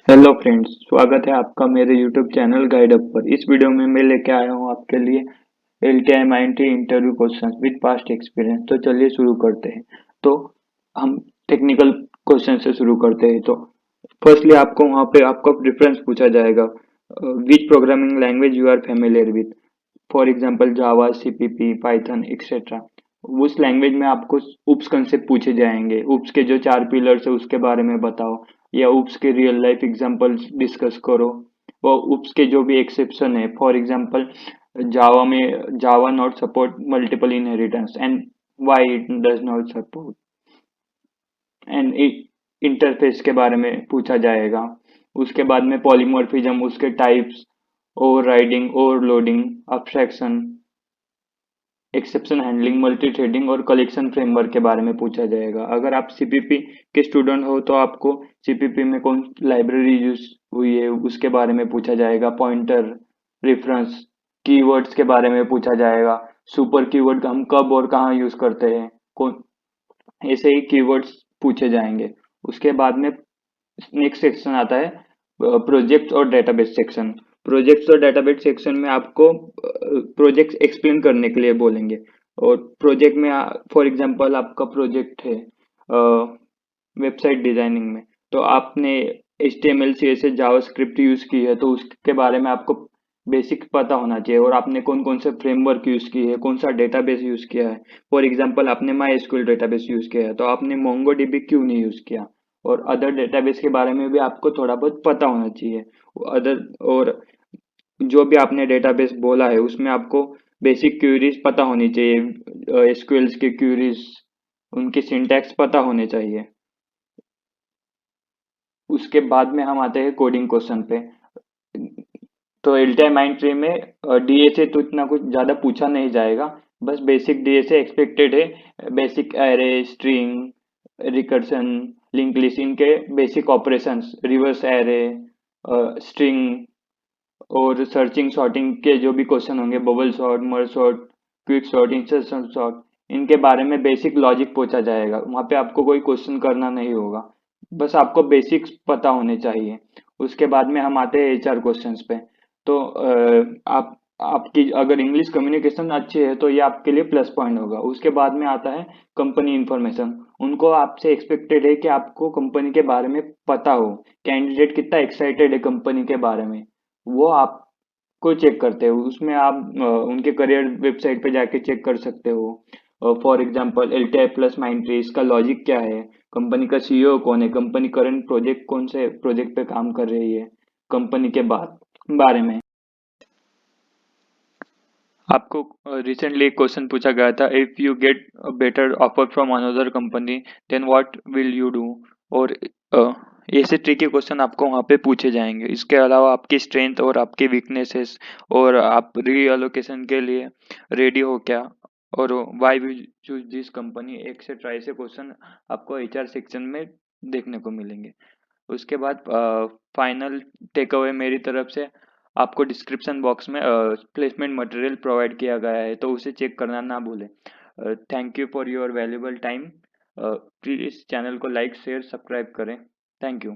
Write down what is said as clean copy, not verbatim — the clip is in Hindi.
हेलो फ्रेंड्स, स्वागत है आपका मेरे यूट्यूब चैनल गाइड अप पर। इस वीडियो में मैं लेके आया हूँ आपके लिए LTI माइंट्री interview questions with past experience. तो चलिए शुरू करते हैं। तो हम टेक्निकल क्वेश्चन से शुरू करते हैं। तो फर्स्टली आपको वहाँ पे आपका प्रेफरेंस पूछा जाएगा, which programming language you are familiar with. For example Java, CPP, Python etcetera. उस लैंग्वेज में आपको उप्स कंसेप्ट पूछे जाएंगे। उप्स के जो 4 पिलर्स है उसके बारे में बताओ, या उप्स के रियल लाइफ एग्जांपल्स डिस्कस करो। वो उप्स के जो भी एक्सेप्शन है, फॉर एग्जांपल जावा में Java not support multiple inheritance and why it does not support, and interface के बारे में पूछा जाएगा। उसके बाद में पॉलीमॉर्फिज्म, उसके types, overriding, overloading, abstraction, exception handling, multi threading और कलेक्शन फ्रेमवर्क के बारे में पूछा जाएगा। अगर आप सीपीपी के स्टूडेंट हो तो आपको सीपीपी में कौन लाइब्रेरी यूज हुई है उसके बारे में पूछा जाएगा। पॉइंटर, रेफरेंस, कीवर्ड्स के बारे में पूछा जाएगा। सुपर कीवर्ड हम कब और कहाँ यूज करते हैं, कौन, ऐसे ही कीवर्ड्स पूछे जाएंगे। उसके बाद में नेक्स्ट सेक्शन आता है प्रोजेक्ट और डेटाबेस सेक्शन। प्रोजेक्ट्स और डेटाबेस सेक्शन में आपको प्रोजेक्ट एक्सप्लेन करने के लिए बोलेंगे। और प्रोजेक्ट में फॉर एग्जांपल आपका प्रोजेक्ट है वेबसाइट डिजाइनिंग में, तो आपने HTML CSS जावास्क्रिप्ट यूज की है, तो उसके बारे में आपको बेसिक पता होना चाहिए। और आपने कौन कौन से फ्रेमवर्क यूज की है, कौन सा डेटाबेस यूज किया है। फॉर एग्जांपल आपने MySQL डेटाबेस यूज किया है, तो आपने MongoDB क्यों नहीं यूज किया। और अदर डेटाबेस के बारे में भी आपको थोड़ा बहुत पता होना चाहिए। अदर और जो भी आपने डेटाबेस बोला है उसमें आपको बेसिक क्वेरीज पता होनी चाहिए। एसक्यूएल की क्वेरीज, उनके सिंटैक्स पता होने चाहिए। उसके बाद में हम आते हैं कोडिंग क्वेश्चन पे। तो एलटीआई माइंड ट्री में डीएसए तो इतना कुछ ज्यादा पूछा नहीं जाएगा, बस बेसिक डीएसए एक्सपेक्टेड है। Basic array, string, recursion, link list, इनके basic operations, reverse array, string और सर्चिंग सॉर्टिंग के जो भी क्वेश्चन होंगे, bubble sort, merge sort, quick sort, insertion sort, इनके बारे में बेसिक लॉजिक पूछा जाएगा। वहां पे आपको कोई क्वेश्चन करना नहीं होगा, बस आपको बेसिक्स पता होने चाहिए। उसके बाद में हम आते हैं HR क्वेश्चंस पे। तो आप आपकी अगर इंग्लिश कम्युनिकेशन अच्छी है तो ये आपके लिए प्लस पॉइंट होगा। उसके बाद में आता है कंपनी इंफॉर्मेशन। उनको आपसे एक्सपेक्टेड है कि आपको कंपनी के बारे में पता हो, कैंडिडेट कितना एक्साइटेड है कंपनी के बारे में, वो आपको चेक करते हो। उसमें आप उनके करियर वेबसाइट पे जाके चेक कर सकते हो। फॉर एग्जांपल LTI प्लस माइंट्री, इसका लॉजिक क्या है, कंपनी का CEO कौन है, कंपनी करंट प्रोजेक्ट कौन से प्रोजेक्ट पे काम कर रही है, कंपनी के बारे में। आपको रिसेंटली एक क्वेश्चन पूछा गया था, if you get better offer from another company then what will you do. और ऐसे ट्रिकी क्वेश्चन आपको वहाँ पे पूछे जाएंगे। इसके अलावा आपकी स्ट्रेंथ और आपकी वीकनेसेस, और आप रीअलोकेशन के लिए रेडी हो क्या, और why will choose this company etcetera, ऐसे क्वेश्चन आपको HR सेक्शन में देखने को मिलेंगे। उसके बाद फाइनल टेक अवे मेरी तरफ से, आपको डिस्क्रिप्शन बॉक्स में प्लेसमेंट मटेरियल प्रोवाइड किया गया है, तो उसे चेक करना ना भूलें। Thank you for your valuable time. Please इस चैनल को लाइक, शेयर, सब्सक्राइब करें। Thank you.